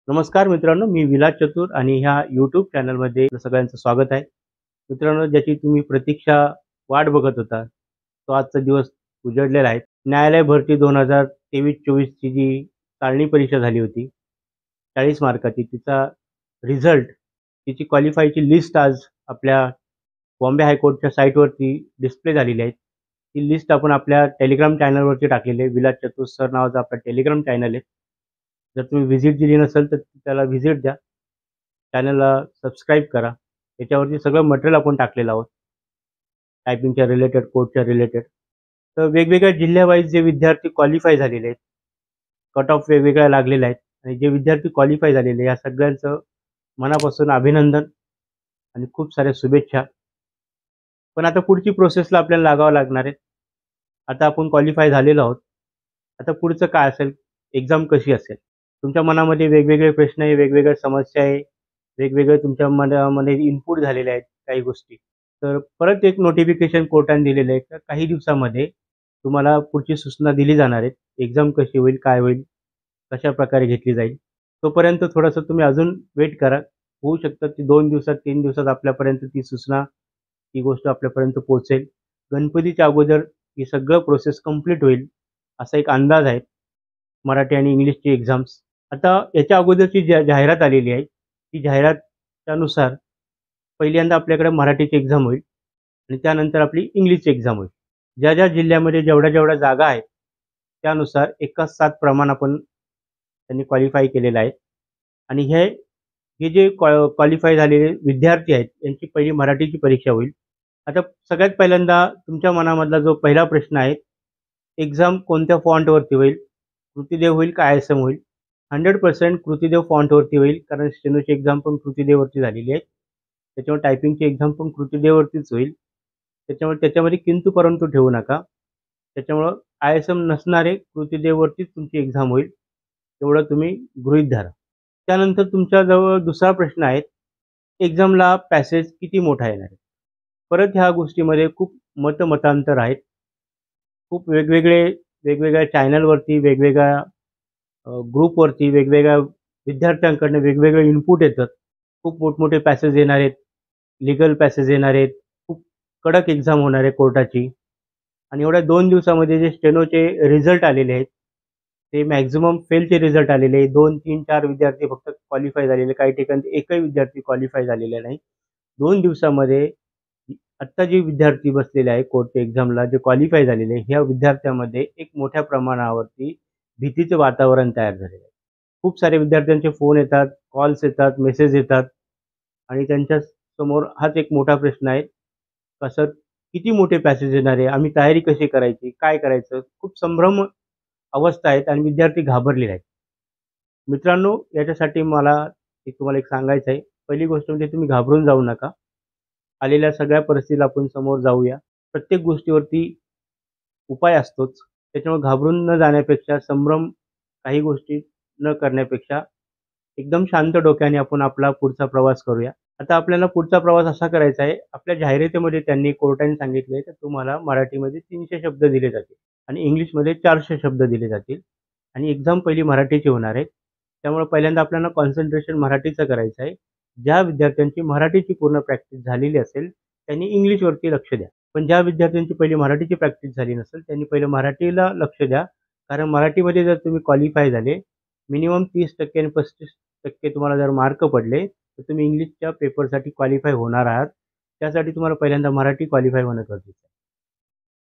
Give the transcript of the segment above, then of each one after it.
नमस्कार मित्रांनो, मी विलास चतुर आणि ह्या यूट्यूब चॅनलमध्ये आपलं सगळ्यांचं स्वागत आहे. मित्रांनो, ज्याची तुम्ही प्रतीक्षा वाट बघत होता, तो आजचा दिवस उजडलेला आहे. न्यायालय भरती 2023-24 ची जी चाळणी परीक्षा झाली होती, 40 मार्काची, तिचा रिझल्ट, तिची क्वालिफायची लिस्ट आज आपल्या बॉम्बे हायकोर्टच्या साईटवरती डिस्प्ले झालेली आहे. ती लिस्ट आपण आपल्या टेलिग्राम चॅनलवरती टाकलेली आहे. विलास चतुर सर नावाचा आपला टेलिग्राम चॅनल आहे. जर तुम्ही व्हिजिट दिली नसेल तर त्याला व्हिजिट द्या. चॅनलला सबस्क्राईब करा. त्याच्यावरती सगळं मटेरियल आपण टाकलेलं आहोत. टायपिंगच्या रिलेटेड, कोडच्या रिलेटेड. तर वेगवेगळ्या जिल्ह्यावाईज जे विद्यार्थी क्वालिफाय झालेले आहेत, कट ऑफ वेगवेगळ्या लागलेल्या आहेत आणि जे विद्यार्थी क्वालिफाय झालेले या सगळ्यांचं मनापासून अभिनंदन आणि खूप साऱ्या शुभेच्छा. पण आता पुढची प्रोसेसला आपल्याला लागावं लागणार आहे. आता आपण क्वालिफाय झालेलो आहोत. आता पुढचं काय असेल? एक्झाम कशी असेल? तुमच्या मनामध्ये वेगवेगळे प्रश्न आहे, वेगवेगळ्या समस्या आहे, वेगवेगळे तुमच्या मनामध्ये इनपुट झालेले आहेत काही गोष्टी. तर परत एक नोटिफिकेशन कोर्टाने दिलेलं आहे की काही दिवसामध्ये तुम्हाला पुढची सूचना दिली जाणार आहे. एक्झाम कशी होईल, काय होईल, कशा प्रकारे घेतली जाईल. तोपर्यंत थोडंसं तुम्ही अजून वेट करा. होऊ शकतं की 2 दिवसात, 3 दिवसात आपल्यापर्यंत ती सूचना, ती गोष्ट आपल्यापर्यंत पोहोचेल. गणपतीच्या अगोदर ही सगळं प्रोसेस कंप्लीट होईल, असा एक अंदाज आहे. मराठी आणि इंग्लिशची एक्झाम्स. आता याच्या अगोदरची जाहिरात आलेली आहे, ती जाहिरातानुसार पहिल्यांदा आपल्याकडे मराठीची एक्झाम होईल आणि त्यानंतर आपली इंग्लिशची एक्झाम होईल. ज्या ज्या जिल्ह्यामध्ये जेवढ्या जागा आहेत, त्यानुसार 1:7 प्रमाण आपण त्यांनी क्वालिफाय केलेलं आहे. आणि हे जे क्वालिफाय झालेले विद्यार्थी आहेत, यांची पहिली मराठीची परीक्षा होईल. आता सगळ्यात पहिल्यांदा तुमच्या मनामधला जो पहिला प्रश्न आहे, एक्झाम कोणत्या फॉन्टवरती होईल? कृतीदेव होईल का ISM होईल? 100% कृतीदेव फॉन्टवरती होईल, कारण स्टेनोची एक्झाम पण कृतीदेववरती झालेली आहे. त्याच्यामुळे टायपिंगची एक्झाम पण कृतीदेववरतीच होईल. त्याच्यामुळे त्याच्यामध्ये किंतु परंतु ठेवू नका. त्याच्यामुळं ISM नसणारे कृतीदेववरतीच तुमची एक्झाम होईल, एवढं तुम्ही गृहीत धरा. त्यानंतर तुमच्याजवळ दुसरा प्रश्न आहे, एक्झामला पॅसेज किती मोठा येणार आहे? परत ह्या गोष्टीमध्ये खूप मतांतर आहेत. खूप वेगवेगळ्या चॅनलवरती, वेगवेगळ्या ग्रुपवरती, वेगवेगळ्या विद्यार्थ्यांकडनं वेगवेगळे इनपुट येतात. खूप मोठमोठे पॅसेज येणार आहेत, लीगल पॅसेज येणार आहेत, खूप कडक एक्झाम होणार आहे कोर्टाची. आणि एवढ्या 2 दिवसामध्ये जे स्टेनोचे रिझल्ट आलेले आहेत, ते मॅक्झिमम फेलचे रिझल्ट आलेले आहेत. 2, 3, 4 विद्यार्थी फक्त क्वालिफाय झालेले. काही ठिकाणी एकही विद्यार्थी क्वालिफाय झालेला नाही. 2 दिवसामध्ये आत्ता जे विद्यार्थी बसलेले आहे कोर्टच्या एक्झामला, जे क्वालिफाय झालेले आहे, ह्या विद्यार्थ्यांमध्ये एक मोठ्या प्रमाणावरती भीतीचं वातावरण तयार झालेलं आहे. खूप सारे विद्यार्थ्यांचे फोन येतात, कॉल्स येतात, मेसेज येतात आणि त्यांच्या समोर हाच एक मोठा प्रश्न आहे, का सर किती मोठे पॅसेज येणार आहे? आम्ही तयारी कशी करायची? काय करायचं? खूप संभ्रम अवस्था आहेत आणि विद्यार्थी घाबरलेले आहेत. मित्रांनो, याच्यासाठी मला तुम्हाला एक सांगायचं आहे. पहिली गोष्ट म्हणजे तुम्ही घाबरून जाऊ नका. आलेल्या सगळ्या परिस्थितीला आपण समोर जाऊया. प्रत्येक गोष्टीवरती उपाय असतोच. त्याच्यामुळे घाबरून न जाण्यापेक्षा, संभ्रम काही गोष्टी न करण्यापेक्षा एकदम शांत डोक्याने आपण आपला पुढचा प्रवास करूया. आता आपल्याला पुढचा प्रवास असा करायचा आहे, आपल्या जाहिरातीमध्ये त्यांनी कोर्टाने सांगितलंय की तुम्हाला मराठीमध्ये 300 शब्द दिले जातील आणि इंग्लिशमध्ये 400 शब्द दिले जातील आणि एक्झाम पहिली मराठीची होणार आहे. त्यामुळे पहिल्यांदा आपल्याला कॉन्सन्ट्रेशन मराठीचं करायचं आहे. ज्या विद्यार्थ्यांची मराठीची पूर्ण प्रॅक्टिस झालेली असेल, त्यांनी इंग्लिशवरती लक्ष द्या. पण ज्या विद्यार्थ्यांची पहिली मराठीची प्रॅक्टिस झाली नसेल, त्यांनी पहिलं मराठीला लक्ष द्या. कारण मराठीमध्ये जर तुम्ही क्वालिफाय झाले, मिनिमम 30% आणि 35% तुम्हाला जर मार्क पडले, तर तुम्ही इंग्लिशच्या पेपरसाठी क्वालिफाय होणार आहात. त्यासाठी तुम्हाला पहिल्यांदा मराठी क्वालिफाय होणं गरजेचं आहे.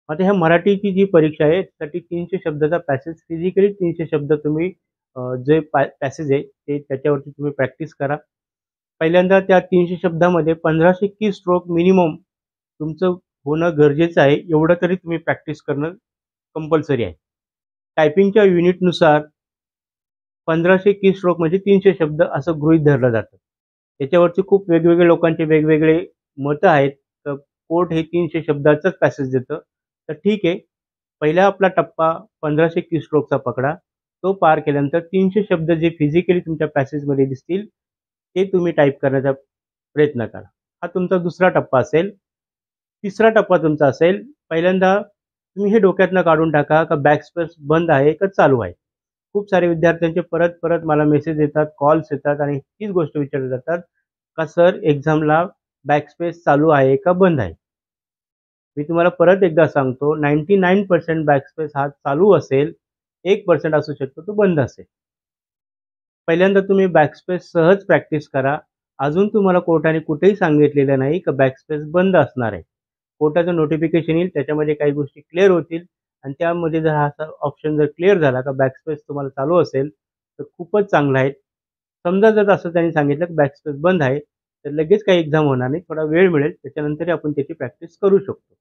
आता ह्या मराठीची जी परीक्षा आहे, त्यासाठी 300 शब्दाचा पॅसेज, फिजिकली 300 शब्द तुम्ही जे पॅसेज आहे, ते त्याच्यावरती तुम्ही प्रॅक्टिस करा. पहिल्यांदा त्या 300 शब्दामध्ये 1500 की स्ट्रोक मिनिमम तुमचं होणं गरजेचं आहे. एवढं तरी तुम्ही प्रॅक्टिस करणं कंपल्सरी आहे. टायपिंगच्या युनिटनुसार 1500 की स्ट्रोक म्हणजे 300 शब्द असं गृहीत धरलं जातं. त्याच्यावरती खूप वेगवेगळे लोकांचे वेगवेगळे मतं आहेत. तर कोर्ट हे 300 शब्दाचाच पॅसेज देतं. तर ठीक आहे, पहिला आपला टप्पा 1500 की स्ट्रोकचा पकडा. तो पार केल्यानंतर 300 शब्द जे फिजिकली तुमच्या पॅसेजमध्ये दिसतील, ते तुम्ही टाइप करण्याचा प्रयत्न करा. हा तुमचा दुसरा टप्पा असेल. तिसरा टप्पा तुमचा असेल, पहिल्यांदा तुम्ही हे डोक्यातनं काढून टाका का बॅकस्पेस बंद आहे का चालू आहे. खूप सारे विद्यार्थ्यांचे परत परत मला मेसेज येतात, कॉल्स येतात आणि तीच गोष्ट विचारली जातात का सर एक्झामला बॅकस्पेस चालू आहे का बंद आहे? मी तुम्हाला परत एकदा सांगतो 99% बॅकस्पेस हा चालू असेल, 1% असू शकतो तो बंद असेल. पहिल्यांदा तुम्ही बॅकस्पेस सहज प्रॅक्टिस करा. अजून तुम्हाला कोर्टाने कुठेही सांगितलेलं नाही की बॅकस्पेस बंद असणार आहे. कोर्टाचं नोटिफिकेशन येईल त्याच्यामध्ये काही गोष्टी क्लिअर होतील आणि त्यामध्ये जर हा असा ऑप्शन जर क्लिअर झाला का बॅकस्पेस तुम्हाला चालू असेल, तर खूपच चांगलं आहे. समजा जर असं त्यांनी सांगितलं की बॅकस्पेस बंद आहे, तर लगेच काही एक्झाम होणार नाही. थोडा वेळ मिळेल. त्याच्यानंतरही आपण त्याची प्रॅक्टिस करू शकतो.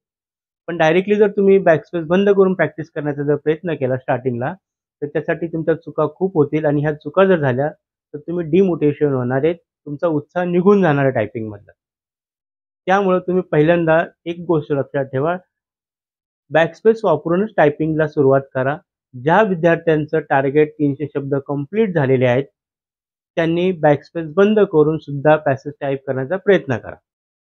पण डायरेक्टली जर तुम्ही बॅकस्पेस बंद करून प्रॅक्टिस करण्याचा जर प्रयत्न केला स्टार्टिंगला, तर त्यासाठी तुमच्या चुका खूप होतील आणि ह्या चुका जर झाल्या, तर तुम्ही डिमोटिव्हेशन होणार आहे. तुमचा उत्साह निघून जाणार आहे टायपिंगमधला. त्यामुळे तुम्ही पहिल्यांदा एक गोष्ट लक्षात ठेवा, बॅकस्पेस वापरूनच टायपिंगला सुरुवात करा. ज्या विद्यार्थ्यांचं टार्गेट 300 शब्द कंप्लीट झालेले आहेत, त्यांनी बॅकस्पेस बंद करून सुद्धा पॅसेज टाइप करण्याचा प्रयत्न करा.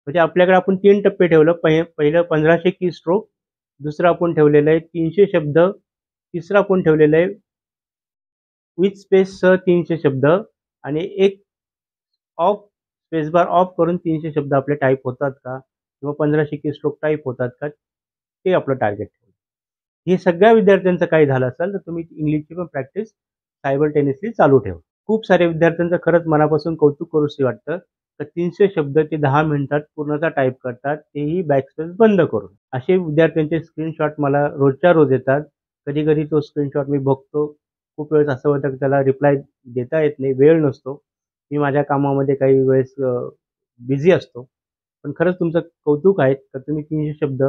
म्हणजे आपल्याकडे आपण 3 टप्पे ठेवलं. पहिलं 1500 की स्ट्रोक, दुसरं आपण ठेवलेलं आहे 300 शब्द, तिसरं आपण ठेवलेलं आहे विथ स्पेससह 300 शब्द आणि एक ऑफ स्पेसबार ऑफ करून 300 शब्द आपले टाइप होतात का? किंवा 1500 की स्ट्रोक टाइप होतात का? ते आपलं टार्गेट ठेवलं. हे सगळ्या विद्यार्थ्यांचं काही झालं असेल, तर तुम्ही इंग्लिशची पण प्रॅक्टिस सायमल्टेनियसली चालू ठेवा. खूप साऱ्या विद्यार्थ्यांचं खरंच मनापासून कौतुक करूशी वाटतं, तर 300 शब्द ते 10 मिनिटात पूर्णतः टाइप करतात, तेही बॅकस्पेस बंद करून. असे विद्यार्थ्यांचे स्क्रीनशॉट मला रोजच्या रोज येतात. कधी-कधी तो स्क्रीनशॉट मी बघतो. खूप वेळेस असं होतं की त्याला रिप्लाय देता येत नाही, वेळ नसतो. मी माझ्या कामामध्ये काही वेळेस बिझी असतो. पण खरंच तुमचं कौतुक आहे तर तुम्ही 300 शब्द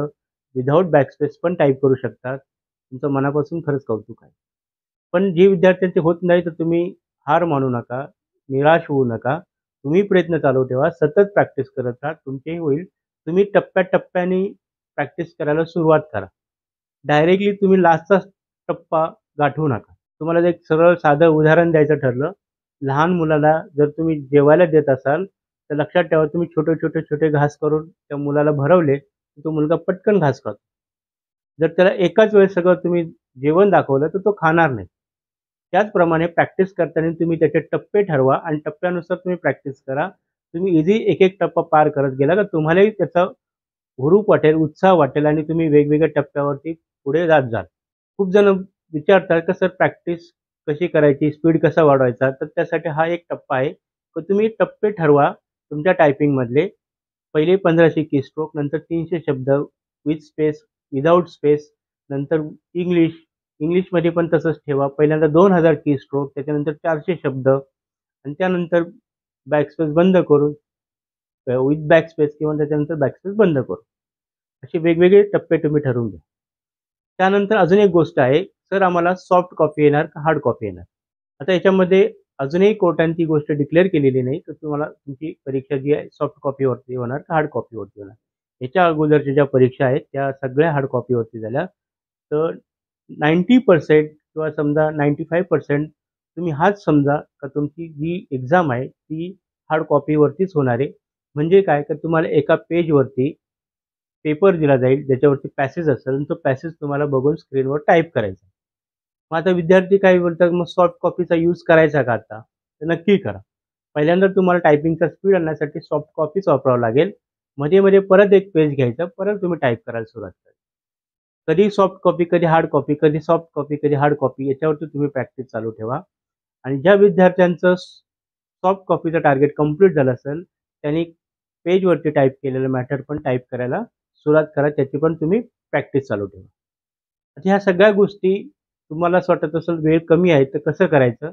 विथआऊट बॅकस्पेस पण टाइप करू शकता. तुमचं मनापासून खरंच कौतुक आहे. पण जे विद्यार्थ्यांचे होत नाही तर तुम्ही हार मानू नका, निराश होऊ नका. तुम्ही प्रयत्न चालू ठेवा. सतत प्रॅक्टिस करत राहा. तुमचेही होईल. तुम्ही टप्प्या-टप्प्याने प्रॅक्टिस करायला सुरुवात करा. डायरेक्टली तुम्ही लास्टचा टप्पा गाठवू नका. तुम्हाला जर एक सरळ साधं उदाहरण द्यायचं ठरलं, लहान मुलाला जर तुम्ही जेवायला देत असाल, तर लक्षात ठेवा तुम्ही छोटे-छोटे घास करून त्या मुलाला भरवले, तर तो मुलगा पटकन घास खातो. जर त्याला एकाच वेळेस सगळं तुम्ही जेवण दाखवलं, तर तो खाणार नाही. त्याचप्रमाणे प्रॅक्टिस करताना तुम्ही त्याचे टप्पे ठरवा आणि टप्प्यानुसार तुम्ही प्रॅक्टिस करा. तुम्ही इझी एक-एक टप्पा पार करत गेला, तर तुम्हालाही त्याचा हुरूप वाटेल, उत्साह वाटेल आणि तुम्ही वेगवेगळ्या टप्प्यावरती पुढे जात जाल. खूप जण विचारतात की सर प्रॅक्टिस कशी करायची, स्पीड कसा वाढवायचा? तर त्यासाठी हा एक टप्पा आहे. तर तुम्ही टप्पे ठरवा तुमच्या टायपिंगमधले. पहिले 1500 कीस्ट्रोक, नंतर 300 शब्द विथ स्पेस, विथआऊट स्पेस, नंतर इंग्लिश. इंग्लिशमध्ये पण तसंच ठेवा. पहिल्यांदा 2000 कीस्ट्रोक, त्याच्यानंतर 400 शब्द आणि त्यानंतर बॅकस्पेस बंद करून विथ बॅकस्पेस किंवा त्याच्यानंतर बॅकस्पेस बंद करून. असे वेगवेगळे टप्पे तुम्ही ठरवून घ्या. त्यानंतर अजून एक गोष्ट आहे, सर आम्हाला सॉफ्ट कॉपी येणार का हार्ड कॉपी येणार? आता याच्यामध्ये अजूनही कोर्टाने ती गोष्ट डिक्लेअर केलेली नाही, तर तुम्हाला तुमची परीक्षा जी आहे सॉफ्ट कॉपीवरती होणार का हार्ड कॉपीवरती होणार? याच्या अगोदरच्या ज्या परीक्षा आहेत त्या सगळ्या हार्ड कॉपीवरती झाल्या. तर 90% किंवा समजा 95% तुम्ही हाच समजा का तुमची जी एक्झाम आहे ती हार्ड कॉपीवरतीच होणार आहे. म्हणजे काय तर तुम्हाला एका पेजवरती पेपर दिला जाईल, ज्याच्यावरती पॅसेज असेल आणि तो पॅसेज तुम्हाला बघून स्क्रीनवर टाइप करायचा. मग आता विद्यार्थी काय बोलतात, मग सॉफ्ट कॉपीचा यूज करायचा का आता? तर नक्की करा. पहिल्यांदा तुम्हाला टायपिंगचा स्पीड आणण्यासाठी सॉफ्ट कॉपीच वापरावं लागेल. मध्ये-मध्ये परत एक पेज घ्यायचं, परत तुम्ही टाइप करायला सुरुवात करा. कधी सॉफ्ट कॉपी, कधी हार्ड कॉपी, कधी सॉफ्ट कॉपी, कधी हार्ड कॉपी याच्यावरती तुम्ही प्रॅक्टिस चालू ठेवा. आणि ज्या विद्यार्थ्यांचं सॉफ्ट कॉपीचं टार्गेट कंप्लीट झालं असेल, त्यांनी पेजवरती टाइप केलेलं मॅटर पण टाइप करायला सुरुवात करा. त्याची पण तुम्ही प्रॅक्टिस चालू ठेवा. आता ह्या सगळ्या गोष्टी तुम्हाला असं वाटत असेल वेळ कमी आहे, तर कसं करायचं?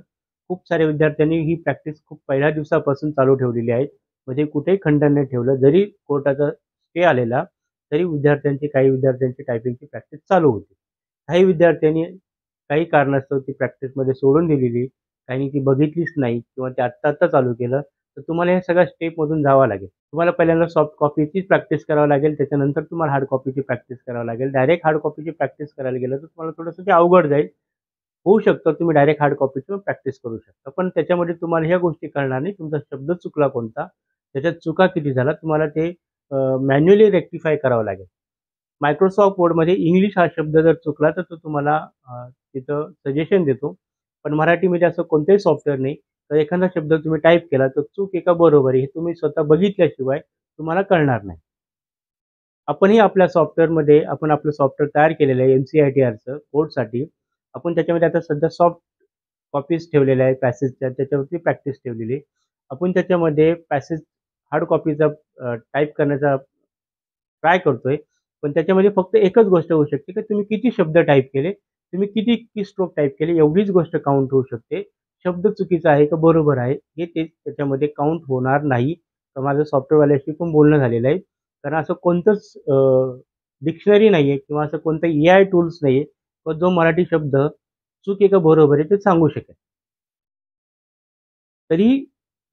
खूप साऱ्या विद्यार्थ्यांनी ही प्रॅक्टिस खूप पहिल्या दिवसापासून चालू ठेवलेली आहे. म्हणजे कुठेही खंडन नाही ठेवलं. जरी कोर्टाचा स्टे आलेला, तरी काही विद्यार्थ्यांची टायपिंगची प्रॅक्टिस चालू होती. काही विद्यार्थ्यांनी काही कारणास्तव ती प्रॅक्टिसमध्ये सोडून दिलेली, काहींनी ती बघितलीच नाही किंवा ते आत्ता-आत्ता चालू केलं. तर तुम्हाला ह्या सगळ्या स्टेपमधून जावं लागेल. तुम्हाला पहिल्यांदा सॉफ्ट कॉपीचीच प्रॅक्टिस करावी लागेल. त्याच्यानंतर तुम्हाला हार्ड कॉपीची प्रॅक्टिस करावी लागेल. डायरेक्ट हार्ड कॉपीची प्रॅक्टिस करायला गेलं तर तुम्हाला थोडंसं ते अवघड जाईल. होऊ शकतं तुम्ही डायरेक्ट हार्ड कॉपीची पण प्रॅक्टिस करू शकता. पण त्याच्यामध्ये तुम्हाला ह्या गोष्टी कळणार नाही. तुमचा शब्द चुकला कोणता, त्याच्यात चुका किती झाल्या, तुम्हाला ते मॅन्युअली रेक्टिफाय करावं लागेल. मायक्रोसॉफ्ट वर्डमध्ये इंग्लिश हा शब्द जर चुकला तर तो तुम्हाला तिथं सजेशन देतो पण मराठीमध्ये असं कोणतंही सॉफ्टवेअर नाही तर एखादा शब्द तुम्ही टाईप केला तर चूक आहे का बरोबर आहे हे तुम्ही स्वतः बघितल्याशिवाय तुम्हाला कळणार नाही. आपणही आपल्या सॉफ्टवेअरमध्ये आपण आपलं सॉफ्टवेअर तयार केलेलं आहे NCERTचं कोडसाठी. आपण त्याच्यामध्ये आता सध्या सॉफ्ट कॉपीज ठेवलेल्या आहेत पॅसेजच्या, त्याच्यावरती प्रॅक्टिस ठेवलेली आहे. आपण त्याच्यामध्ये पॅसेज हार्ड कॉपीचा टाइप करण्याचा ट्राय करतोय. पण त्याच्यामध्ये फक्त एकच गोष्ट होऊ शकते, की तुम्ही किती शब्द टाइप केले, तुम्ही किती कीस्ट्रोक टाइप केले एवढीच गोष्ट काउंट होऊ शकते. शब्द चुकीचा आहे का बरोबर आहे हे त्याच्यामध्ये काउंट होणार नाही. तर माझं सॉफ्टवेअरवाल्याशी पण बोलणं झालेलं आहे. कारण असं कोणतंच डिक्शनरी नाहीये किंवा असं कोणतं AI टूल्स नाहीये, जो मराठी शब्द चूक आहे का बरोबर आहे ते सांगू शकेल. तरी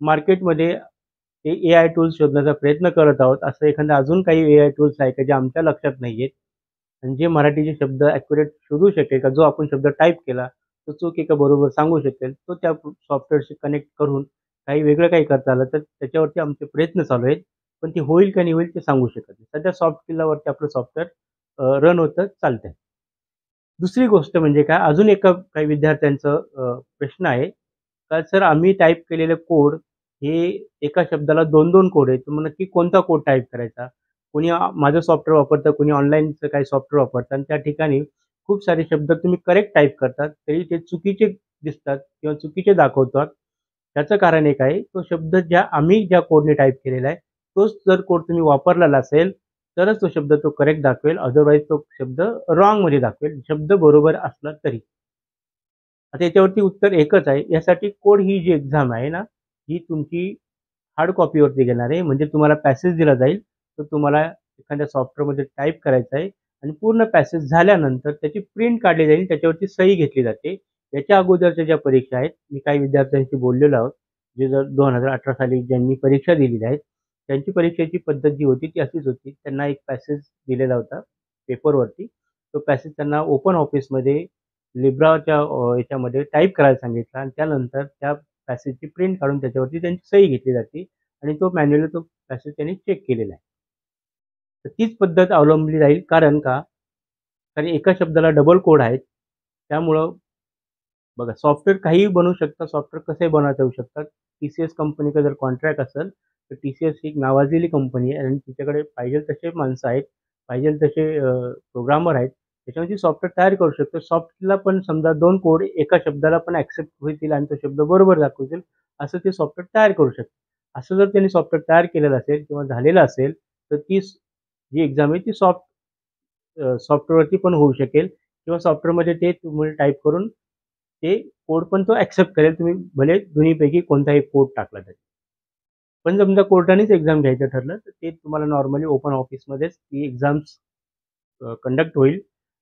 मार्केटमध्ये ते AI टूल्स शोधण्याचा प्रयत्न करत आहोत. असं एखादं अजून काही AI टूल्स आहे का जे आमच्या लक्षात नाहीयेत आणि जे मराठीचे शब्द ॲक्युरेट शोधू शकेल का जो आपण शब्द टाइप केला तो चूक आहे का बरोबर सांगू शकेल. तो त्या सॉफ्टवेअरशी कनेक्ट करून काही वेगळं काही करता आलं तर त्याच्यावरती आमचे प्रयत्न चालू आहेत. पण ते होईल का नाही होईल ते सांगू शकत नाही. सध्या सॉफ्ट स्किलवरती आपलं सॉफ्टवेअर रन होतं, चालतंय. दुसरी गोष्ट म्हणजे काय अजून एका काही विद्यार्थ्यांचं प्रश्न आहे, का सर आम्ही टाइप केलेले कोड हे एका शब्दाला 2-2 कोड आहेत. तर मग नक्की कोणता कोड टाइप करायचा? कोणी माझं सॉफ्टवेअर वापरतं, कोणी ऑनलाईनचं काही सॉफ्टवेअर वापरतं आणि त्या ठिकाणी खूप सारे शब्द तुम्ही करेक्ट टाइप करतात, तरी ते चुकीचे दिसतात किंवा चुकीचे दाखवतात. त्याचं कारण एक आहे, तो शब्द आम्ही ज्या कोडने टाइप केलेला आहे, तोच जर कोड तुम्ही वापरलेला असेल, तरच तो शब्द तो करेक्ट दाखवेल. अदरवाईज तो शब्द रॉंगमध्ये दाखवेल, शब्द बरोबर असला तरी. आता याच्यावरती उत्तर एकच आहे. यासाठी कोड ही जी एक्झाम आहे ना, ही तुमची हार्ड कॉपीवरती घेणार आहे. म्हणजे तुम्हाला पॅसेज दिला जाईल, तर तुम्हाला एखाद्या सॉफ्टवेअरमध्ये टाइप करायचं आहे आणि पूर्ण पॅसेज झाल्यानंतर त्याची प्रिंट काढली जाईल, त्याच्यावरती सही घेतली जाते. याच्या अगोदरच्या ज्या परीक्षा आहेत, मी काही विद्यार्थ्यांशी बोललेलो आहोत, जे जर 2018 साली ज्यांनी परीक्षा दिलेल्या आहेत, त्यांची परीक्षेची पद्धत जी होती ती अशीच होती. त्यांना एक पॅसेज दिलेला होता पेपरवरती. तो पॅसेज त्यांना ओपन ऑफिसमध्ये लिब्राच्या याच्यामध्ये टाइप करायला सांगितलं आणि त्यानंतर त्या पॅसेजची प्रिंट काढून त्याच्यावरती त्यांची सही घेतली जाते आणि तो मॅन्युअली तो पॅसेज त्यांनी चेक केलेला आहे. तर तीच पद्धत अवलंबली जाईल कारण का? कारण एका शब्दाला डबल कोड आहेत. त्यामुळं बघा सॉफ्टवेअर काहीही बनवू शकतात, सॉफ्टवेअर कसे बनवता येऊ शकतात. TCS कंपनीचा जर कॉन्ट्रॅक्ट असेल, तर TCS ही एक नावाजलेली कंपनी आहे आणि तिच्याकडे पाहिजे तसे माणसं आहेत, पाहिजे तसे प्रोग्रामर आहेत. त्याच्यामध्ये सॉफ्टवेअर तयार करू शकतो. सॉफ्टवेअरला पण समजा 2 कोड एका शब्दाला पण ॲक्सेप्ट होतील आणि तो शब्द बरोबर दाखवतील, असं ते सॉफ्टवेअर तयार करू शकतात. असं जर त्यांनी सॉफ्टवेअर तयार केलेलं असेल किंवा झालेलं असेल, तर ती जी एक्झाम आहे ती सॉफ्टवेअरवरती पण होऊ शकेल किंवा सॉफ्टवेअरमध्ये ते तुम्ही टाइप करून ते कोड पण तो ॲक्सेप्ट करेल. तुम्ही भले दोन्हीपैकी कोणताही कोड टाकला तरी. पण समजा कोर्टानेच एक्झाम घ्यायचं ठरलं, तर ते तुम्हाला नॉर्मली ओपन ऑफिसमध्येच ती एक्झाम्स कंडक्ट होईल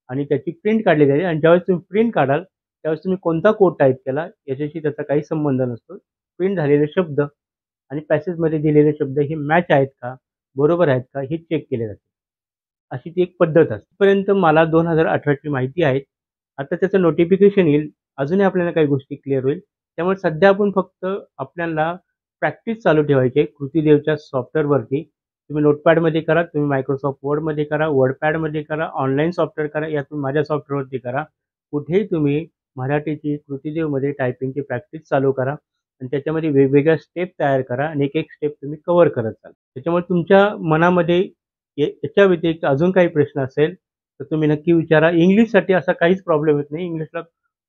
आणि त्याची प्रिंट काढली जाईल आणि ज्यावेळेस तुम्ही प्रिंट काढाल, त्यावेळेस तुम्ही कोणता कोड टाइप केला याच्याशी त्याचा काही संबंध नसतो. प्रिंट झालेले शब्द आणि पॅसेजमध्ये दिलेले शब्द हे मॅच आहेत का? बरोबर आहेत का? हे चेक केले जाते. अशी ती एक पद्धत असते. पर्यंत मला 2018ची माहिती आहे. आता त्याचं नोटिफिकेशन येईल. अजूनही आपल्याला काही गोष्टी क्लिअर होईल. त्यामुळे सध्या आपण फक्त आपल्याला प्रॅक्टिस चालू ठेवायची आहे कृतीदेवच्या सॉफ्टवेअरवरती. तुम्ही नोटपॅडमध्ये करा, तुम्ही मायक्रोसॉफ्ट वर्डमध्ये करा, वर्डपॅडमध्ये करा, ऑनलाईन सॉफ्टवेअर करा, या तुम्ही माझ्या सॉफ्टवेअरवरती करा. कुठेही तुम्ही मराठीची कृतीदेवमध्ये टायपिंगची प्रॅक्टिस चालू करा आणि त्याच्यामध्ये वेगवेगळ्या स्टेप तयार करा आणि एक-एक स्टेप तुम्ही कव्हर करत चाला. त्याच्यामुळे तुमच्या मनामध्ये याच्या व्यतिरिक्त अजून काही प्रश्न असेल, तर तुम्ही नक्की विचारा. इंग्लिशसाठी असा काहीच प्रॉब्लेम येत नाही. इंग्लिशला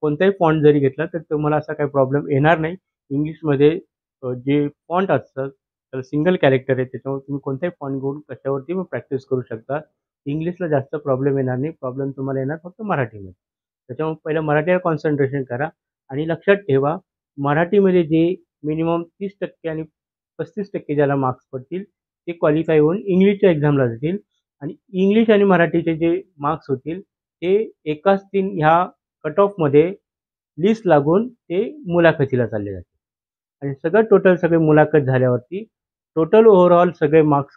कोणताही फॉन्ट जरी घेतला, तर तुम्हाला असा काही प्रॉब्लेम येणार नाही. इंग्लिशमध्ये जे फॉन्ट असतं, तर सिंगल कॅरेक्टर आहे. त्याच्यामुळे तुम्ही कोणताही फॉन्ट घेऊन कशावरती पण प्रॅक्टिस करू शकता. इंग्लिशला जास्त प्रॉब्लेम येणार नाही. प्रॉब्लेम तुम्हाला येणार फक्त मराठीमध्ये. त्याच्यामुळे पहिलं मराठीवर कॉन्सन्ट्रेशन करा आणि लक्षात ठेवा, मराठीमध्ये जे मिनिमम 30% आणि 35% ज्याला मार्क्स पडतील, ते क्वालिफाय होऊन इंग्लिशच्या एक्झामला जातील आणि इंग्लिश आणि मराठीचे जे मार्क्स होतील, ते एकाच 3 ह्या कट ऑफमध्ये लिस्ट लागून ते मुलाखतीला चालले जातील. आणि सगळं टोटल सगळे मुलाखत झाल्यावरती टोटल ओव्हरऑल सगळे मार्क्स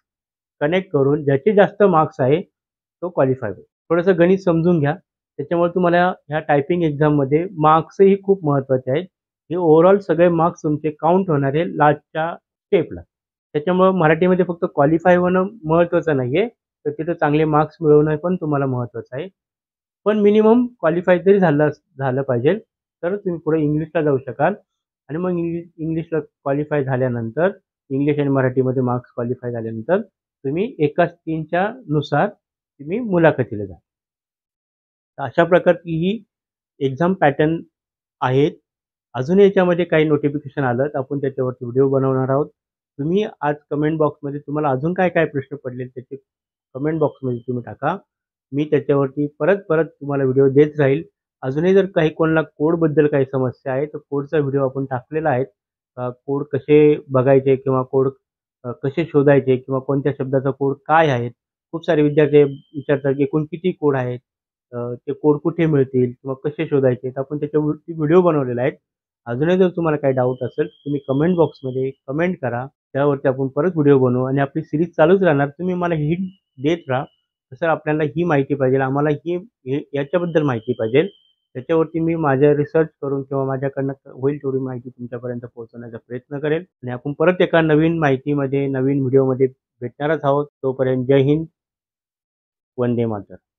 कनेक्ट करून ज्याचे जास्त मार्क्स आहे, तो क्वालिफाय होईल. थोडंसं गणित समजून घ्या. त्याच्यामुळे तुम्हाला ह्या टायपिंग एक्झाममध्ये मार्क्सही खूप महत्त्वाचे आहेत. हे ओव्हरऑल सगळे मार्क्स तुमचे काउंट होणार आहे लास्टच्या स्टेपला. त्याच्यामुळं मराठीमध्ये फक्त क्वालिफाय होणं महत्त्वाचं नाही आहे, तर तिथं चांगले मार्क्स मिळवणं पण तुम्हाला महत्त्वाचं आहे. पण मिनिमम क्वालिफाय तरी झालं पाहिजे, तरच तुम्ही पुढे इंग्लिशला जाऊ शकाल आणि मग इंग्लिशला क्वालिफाय झाल्यानंतर इंग्लिश आणि मराठीमध्ये मार्क्स क्वालिफाय झाल्यानंतर तुम्ही एकाच 3च्या नुसार तुम्ही मुलाखतीला जा. तर अशा प्रकारची ही एक्झाम पॅटर्न आहेत. अजून याच्यामध्ये काही नोटिफिकेशन आलं तर आपण त्याच्यावरती व्हिडिओ बनवणार आहोत. तुम्ही आज कमेंट बॉक्समध्ये तुम्हाला अजून काय प्रश्न पडले त्याचे कमेंट बॉक्समध्ये तुम्ही टाका. मी त्याच्यावरती परत तुम्हाला व्हिडिओ देत राहील. अजूनही जर काही कोणाला कोडबद्दल काही समस्या आहे तर कोडचा व्हिडिओ आपण टाकलेला आहे. कोड कसे बघायचे किंवा कोड कसे शोधायचे किंवा कोणत्या शब्दाचा कोड काय आहे. खूप सारे विद्यार्थी विचारतात की एकूण किती कोड आहेत, ते कोड कुठे मिळतील किंवा कसे शोधायचे, तर आपण त्याच्यावरती व्हिडिओ बनवलेला आहे. अजूनही जर तुम्हाला काही डाऊट असेल तुम्ही कमेंट बॉक्समध्ये कमेंट करा. त्यावरती आपण परत व्हिडिओ बनवू आणि आपली सिरीज चालूच राहणार. तुम्ही मला हिंट देत राहा. सर आपल्याला ही माहिती पाहिजे, आम्हाला याच्याबद्दल माहिती पाहिजे. त्याच्यावरती मी माझ्या रिसर्च करून किंवा माझ्याकडनं होईल तेवढी माहिती तुमच्यापर्यंत पोहोचवण्याचा प्रयत्न करेल आणि आपण परत एका नवीन माहितीमध्ये नवीन व्हिडिओमध्ये भेटणारच आहोत. तोपर्यंत जय हिंद, वंदे मातरम.